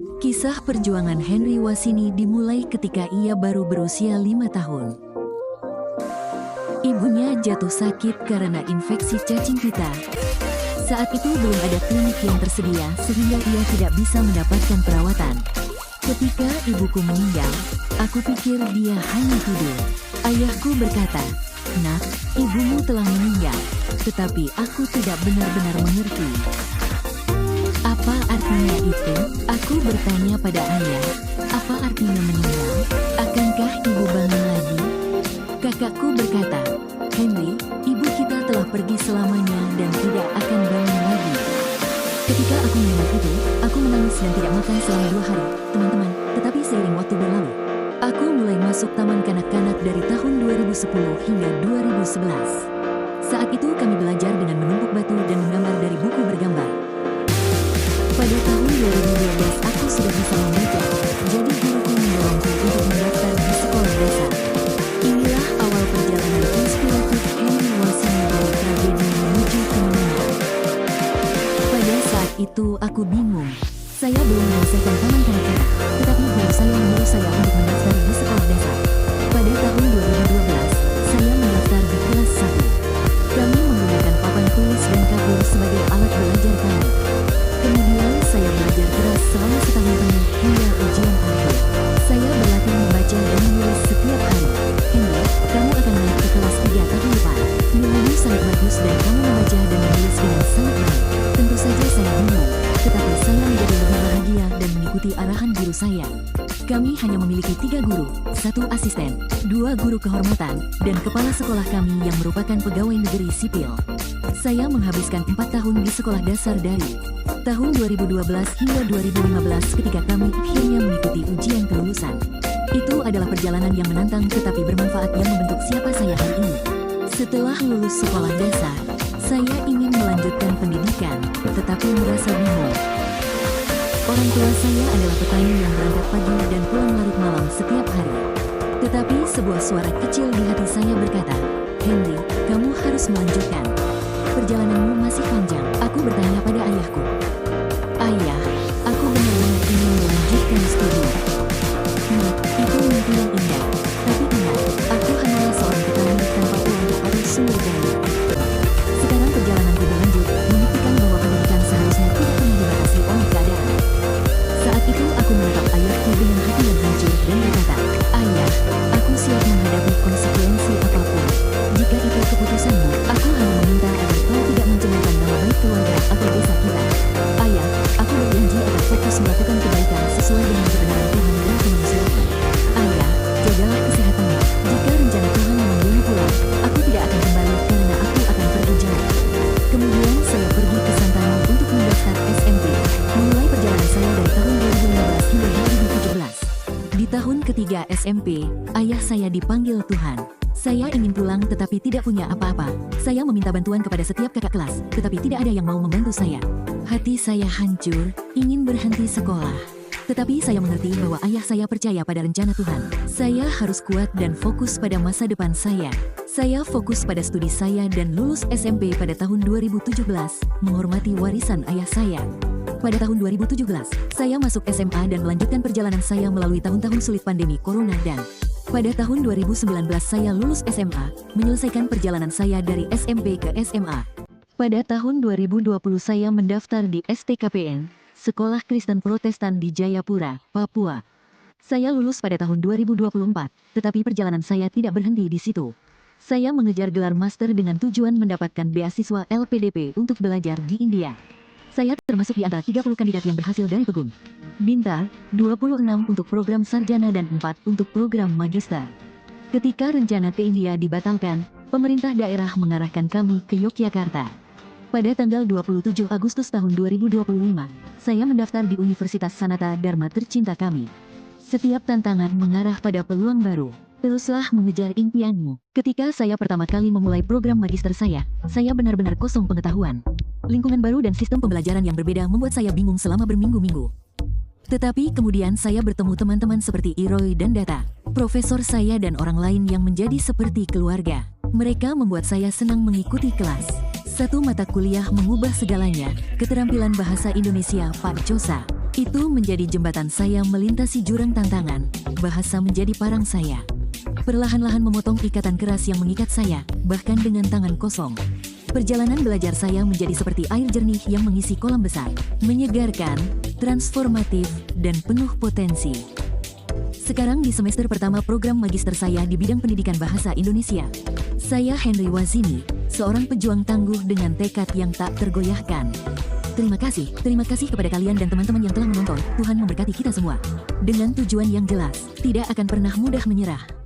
Kisah perjuangan Henry Wasini dimulai ketika ia baru berusia 5 tahun. Ibunya jatuh sakit karena infeksi cacing pita. Saat itu belum ada klinik yang tersedia sehingga ia tidak bisa mendapatkan perawatan. Ketika ibuku meninggal, aku pikir dia hanya tidur. Ayahku berkata, "Nak, ibumu telah meninggal." Tetapi aku tidak benar-benar mengerti. Apa artinya itu? Aku bertanya pada ayah, apa artinya meninggal? Akankah ibu bangun lagi? Kakakku berkata, "Henry, ibu kita telah pergi selamanya dan tidak akan bangun lagi." Ketika aku mendengar itu, aku menangis dan tidak makan selama 2 hari, teman-teman. Tetapi seiring waktu berlalu, aku mulai masuk taman kanak-kanak dari tahun 2010 hingga 2011. Saat itu kami belajar dengan menumpuk batu dan menggambar dari buku bergambar. Pada tahun 2012 aku sudah bisa membaca, jadi guruku mendorongku untuk mendaftar di sekolah dasar. Inilah awal perjalanan inspiratif Henry Wasini dari tragedi menuju kemenangan. Pada saat itu aku bingung. Saya belum menyelesaikan taman kanak-kanak, tetapi guru saya menyuruh saya untuk mendaftar di sekolah dasar. Pada tahun 2012, saya mendaftar di kelas 1. Kami menggunakan papan tulis dan kapur sebagai alat belajar kami. Kemudian saya belajar keras selama setahun penuh hingga ujian akhir. Saya berlatih membaca dan menulis setiap hari. Henry, kamu akan naik ke kelas 3 tahun depan. Nilaimu sangat bagus dan kamu membaca dan menulis dengan sangat baik. Tentu saja saya bingung, tetapi saya menjadi lebih bahagia dan mengikuti arahan guru saya. Kami hanya memiliki 3 guru, 1 asisten, 2 guru kehormatan, dan kepala sekolah kami yang merupakan pegawai negeri sipil. Saya menghabiskan 4 tahun di sekolah dasar dari tahun 2012 hingga 2015 ketika kami akhirnya mengikuti ujian kelulusan. Itu adalah perjalanan yang menantang tetapi bermanfaat yang membentuk siapa saya hari ini. Setelah lulus sekolah dasar, saya ingin melanjutkan pendidikan, tetapi merasa bingung. Orang tua saya adalah petani yang berangkat pagi dan pulang larut malam setiap hari. Tetapi sebuah suara kecil di hati saya berkata, "Henry, kamu harus melanjutkan. Perjalananmu masih panjang." Aku bertanya pada ayahku, "Ayah, aku benar-benar ingin melanjutkan studi." "Nak, itu mimpi yang indah. Tapi ingat, aku hanyalah seorang petani tanpa uang atau sumber daya." Sekarang perjalananku berlanjut, membuktikan bahwa pendidikan seharusnya tidak pernah dibatasi oleh keadaan. Saat itu aku menatap ayahku dengan hati yang hancur dan berkata, "Ayah, aku siap menghadapi konsekuensi apapun. Jika itu keputusanmu, aku hanya meminta agar kau tidak mencemarkan nama baik keluarga atau desa kita. Ayah, aku berjanji akan fokus melakukan kebaikan sesuai dengan kebenaran Tuhan dan kemanusiaan. Ayah, jagalah kesehatanmu. Jika rencana Tuhan memanggilmu pulang, aku tidak akan kembali karena aku akan pergi jauh." Kemudian saya pergi ke Santana untuk mendaftar SMP. Memulai perjalanan saya dari tahun 2015 hingga 2017. Di tahun ketiga SMP, ayah saya dipanggil Tuhan. Saya ingin pulang tetapi tidak punya apa-apa. Saya meminta bantuan kepada setiap kakak kelas, tetapi tidak ada yang mau membantu saya. Hati saya hancur, ingin berhenti sekolah. Tetapi saya mengerti bahwa ayah saya percaya pada rencana Tuhan. Saya harus kuat dan fokus pada masa depan saya. Saya fokus pada studi saya dan lulus SMP pada tahun 2017, menghormati warisan ayah saya. Pada tahun 2017, saya masuk SMA dan melanjutkan perjalanan saya melalui tahun-tahun sulit pandemi Corona dan pada tahun 2019 saya lulus SMA, menyelesaikan perjalanan saya dari SMP ke SMA. Pada tahun 2020 saya mendaftar di STKPN, Sekolah Kristen Protestan di Jayapura, Papua. Saya lulus pada tahun 2024, tetapi perjalanan saya tidak berhenti di situ. Saya mengejar gelar master dengan tujuan mendapatkan beasiswa LPDP untuk belajar di India. Saya termasuk di antara 30 kandidat yang berhasil dari PEGUM. Bintar, 26 untuk program sarjana dan 4 untuk program magister. Ketika rencana ke India dibatalkan, pemerintah daerah mengarahkan kami ke Yogyakarta. Pada tanggal 27 Agustus tahun 2025, saya mendaftar di Universitas Sanata Dharma tercinta kami. Setiap tantangan mengarah pada peluang baru. Teruslah mengejar impianmu. Ketika saya pertama kali memulai program magister saya benar-benar kosong pengetahuan. Lingkungan baru dan sistem pembelajaran yang berbeda membuat saya bingung selama berminggu-minggu. Tetapi kemudian saya bertemu teman-teman seperti Iroy dan Data, profesor saya dan orang lain yang menjadi seperti keluarga. Mereka membuat saya senang mengikuti kelas. Satu mata kuliah mengubah segalanya, keterampilan bahasa Indonesia Pak Josa. Itu menjadi jembatan saya melintasi jurang tantangan. Bahasa menjadi parang saya. Perlahan-lahan memotong ikatan keras yang mengikat saya, bahkan dengan tangan kosong. Perjalanan belajar saya menjadi seperti air jernih yang mengisi kolam besar. Menyegarkan, transformatif, dan penuh potensi. Sekarang di semester pertama program magister saya di bidang pendidikan bahasa Indonesia. Saya Henry Wazini, seorang pejuang tangguh dengan tekad yang tak tergoyahkan. Terima kasih kepada kalian dan teman-teman yang telah menonton. Tuhan memberkati kita semua. Dengan tujuan yang jelas, tidak akan pernah mudah menyerah.